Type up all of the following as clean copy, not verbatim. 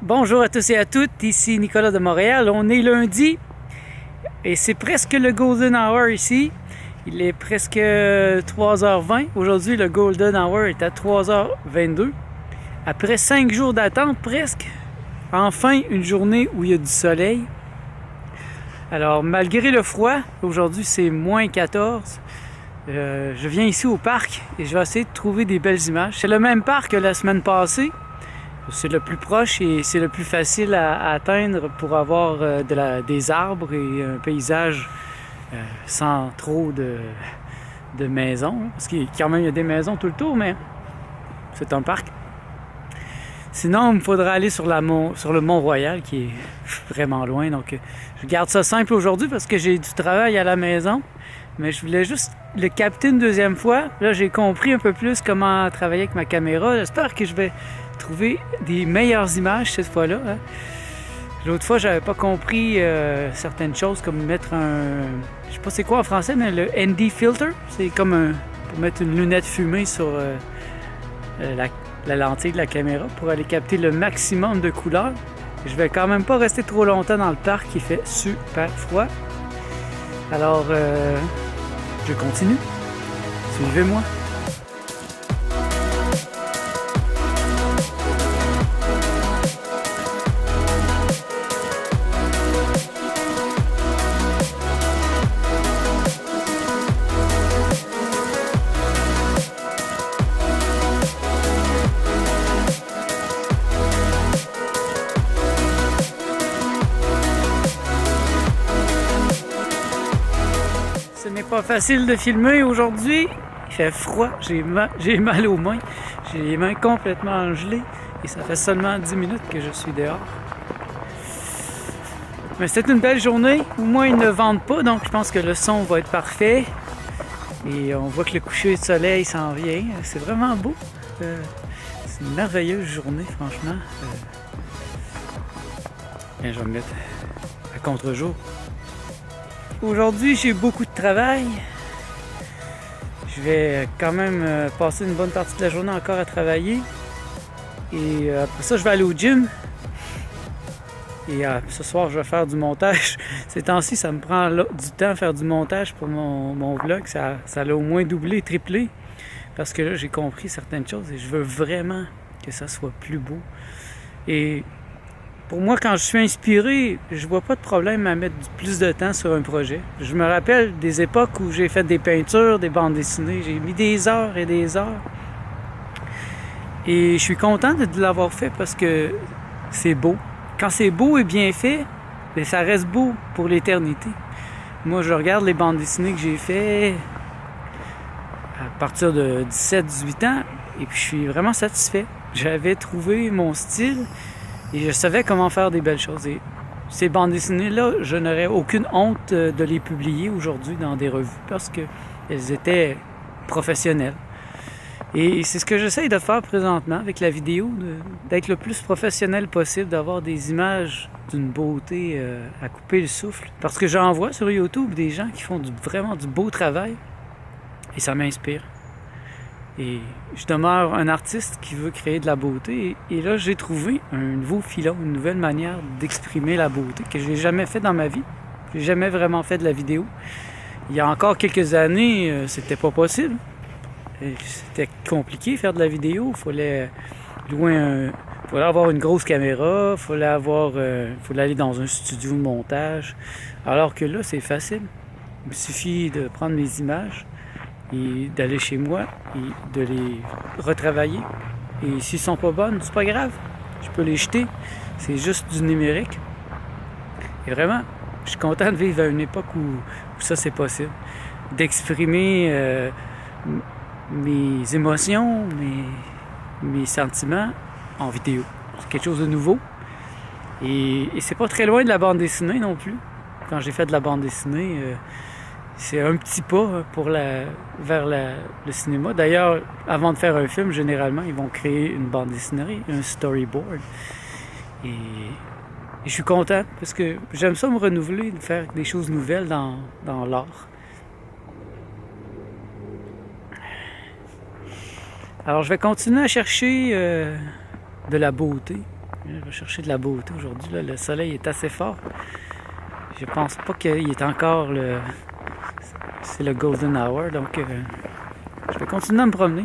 Bonjour à tous et à toutes, ici Nicolas de Montréal. On est lundi et c'est presque le Golden Hour ici. Il est presque 3h20. Aujourd'hui, le Golden Hour est à 3h22. Après 5 jours d'attente presque, enfin une journée où il y a du soleil. Alors malgré le froid, aujourd'hui c'est moins 14. Je viens ici au parc et je vais essayer de trouver des belles images. C'est le même parc que la semaine passée. C'est le plus proche et c'est le plus facile à atteindre pour avoir des arbres et un paysage sans trop de maisons. Parce qu'il quand même il y a des maisons tout le tour, mais c'est un parc. Sinon, il me faudra aller sur le Mont-Royal qui est vraiment loin. Donc, je garde ça simple aujourd'hui parce que j'ai du travail à la maison. Mais je voulais juste le capter une deuxième fois. Là, j'ai compris un peu plus comment travailler avec ma caméra. J'espère que je vais trouver des meilleures images cette fois-là. Hein. L'autre fois, j'avais pas compris certaines choses comme mettre je sais pas c'est quoi en français, mais le ND filter. C'est comme pour mettre une lunette fumée sur la lentille de la caméra pour aller capter le maximum de couleurs. Je vais quand même pas rester trop longtemps dans le parc, il fait super froid. Alors, je continue. Suivez-moi. Ce n'est pas facile de filmer aujourd'hui. Il fait froid, j'ai mal aux mains. J'ai les mains complètement gelées et ça fait seulement 10 minutes que je suis dehors. Mais c'est une belle journée. Au moins, ils ne vendent pas, donc je pense que le son va être parfait. Et on voit que le coucher de soleil s'en vient. C'est vraiment beau. C'est une merveilleuse journée, franchement. Bien, je vais me mettre à contre-jour. Aujourd'hui, j'ai beaucoup de travail. Je vais quand même passer une bonne partie de la journée encore à travailler. Et après ça, je vais aller au gym. Et ce soir, je vais faire du montage. Ces temps-ci, ça me prend du temps à faire du montage pour mon vlog. Ça a au moins doublé, triplé. Parce que là, j'ai compris certaines choses et je veux vraiment que ça soit plus beau. Et pour moi, quand je suis inspiré, je vois pas de problème à mettre plus de temps sur un projet. Je me rappelle des époques où j'ai fait des peintures, des bandes dessinées. J'ai mis des heures et des heures. Et je suis content de l'avoir fait parce que c'est beau. Quand c'est beau et bien fait, bien, ça reste beau pour l'éternité. Moi, je regarde les bandes dessinées que j'ai fait à partir de 17-18 ans et puis je suis vraiment satisfait. J'avais trouvé mon style. Et je savais comment faire des belles choses. Et ces bandes dessinées-là, je n'aurais aucune honte de les publier aujourd'hui dans des revues parce qu'elles étaient professionnelles. Et c'est ce que j'essaye de faire présentement avec la vidéo, d'être le plus professionnel possible, d'avoir des images d'une beauté à couper le souffle. Parce que j'en vois sur YouTube des gens qui font vraiment du beau travail et ça m'inspire. Et je demeure un artiste qui veut créer de la beauté. Et là, j'ai trouvé un nouveau filon, une nouvelle manière d'exprimer la beauté que je n'ai jamais fait dans ma vie. Je n'ai jamais vraiment fait de la vidéo. Il y a encore quelques années, c'était pas possible. C'était compliqué faire de la vidéo. Il fallait fallait avoir une grosse caméra. Il fallait aller dans un studio de montage. Alors que là, c'est facile. Il me suffit de prendre mes images et d'aller chez moi et de les retravailler. Et s'ils sont pas bonnes, c'est pas grave. Je peux les jeter. C'est juste du numérique. Et vraiment, je suis content de vivre à une époque où ça c'est possible. D'exprimer mes émotions, mes sentiments en vidéo. C'est quelque chose de nouveau. Et c'est pas très loin de la bande dessinée non plus. Quand j'ai fait de la bande dessinée, c'est un petit pas vers le cinéma. D'ailleurs, avant de faire un film, généralement, ils vont créer une bande dessinée, un storyboard. Et je suis content parce que j'aime ça me renouveler, de faire des choses nouvelles dans l'art. Alors, je vais continuer à chercher de la beauté Je vais chercher de la beauté aujourd'hui. Là. Le soleil est assez fort. Je pense pas qu'il est encore le... C'est le golden hour, donc je vais continuer à me promener.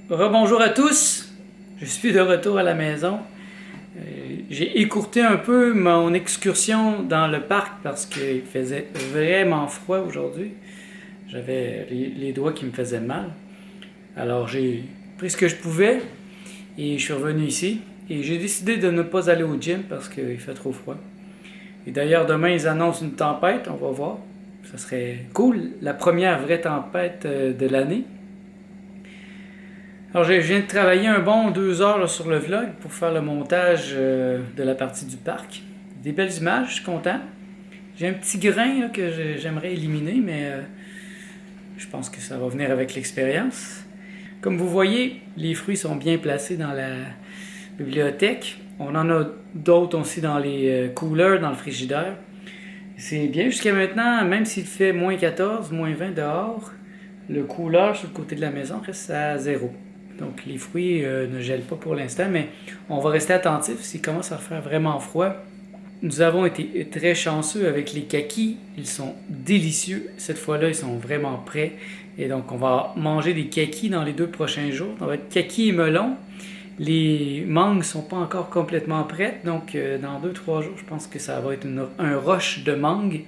Rebonjour à tous, je suis de retour à la maison. J'ai écourté un peu mon excursion dans le parc parce qu'il faisait vraiment froid aujourd'hui. J'avais les doigts qui me faisaient mal. Alors j'ai pris ce que je pouvais et je suis revenu ici. Et j'ai décidé de ne pas aller au gym parce qu'il fait trop froid. Et d'ailleurs demain ils annoncent une tempête, on va voir. Ça serait cool, la première vraie tempête de l'année. Alors, je viens de travailler un bon 2 heures là, sur le vlog pour faire le montage de la partie du parc. Des belles images, je suis content. J'ai un petit grain là, que j'aimerais éliminer, mais je pense que ça va venir avec l'expérience. Comme vous voyez, les fruits sont bien placés dans la bibliothèque. On en a d'autres aussi dans les coolers, dans le frigidaire. C'est bien jusqu'à maintenant, même s'il fait moins 14, moins 20 dehors, le cooler sur le côté de la maison reste à 0. Donc les fruits ne gèlent pas pour l'instant, mais on va rester attentif s'il commence à faire vraiment froid. Nous avons été très chanceux avec les kakis, ils sont délicieux. Cette fois-là, ils sont vraiment prêts. Et donc on va manger des kakis dans les 2 prochains jours. Ça va être kakis et melon. Les mangues ne sont pas encore complètement prêtes, donc dans 2-3 jours, je pense que ça va être un rush de mangue.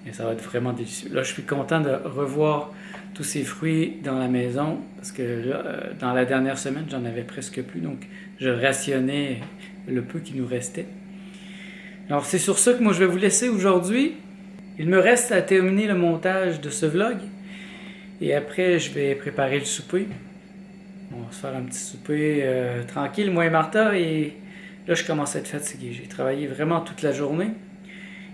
Et ça va être vraiment délicieux. Là, je suis content de revoir tous ces fruits dans la maison parce que là, dans la dernière semaine, j'en avais presque plus. Donc, je rationnais le peu qui nous restait. Alors, c'est sur ça que moi, je vais vous laisser aujourd'hui. Il me reste à terminer le montage de ce vlog. Et après, je vais préparer le souper. On va se faire un petit souper tranquille, moi et Martha. Et là, je commence à être fatigué. J'ai travaillé vraiment toute la journée.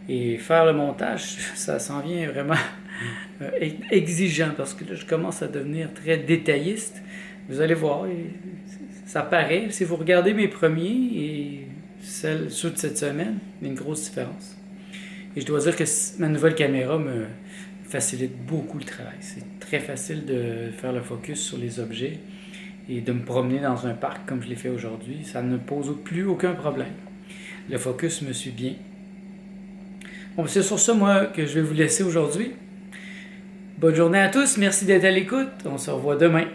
Et faire le montage, ça s'en vient vraiment exigeant parce que là, je commence à devenir très détailliste. Vous allez voir, ça paraît. Si vous regardez mes premiers et ceux de cette semaine, il y a une grosse différence. Et je dois dire que ma nouvelle caméra me facilite beaucoup le travail. C'est très facile de faire le focus sur les objets et de me promener dans un parc comme je l'ai fait aujourd'hui. Ça ne pose plus aucun problème. Le focus me suit bien. Bon, c'est sur ça, moi, que je vais vous laisser aujourd'hui. Bonne journée à tous. Merci d'être à l'écoute. On se revoit demain.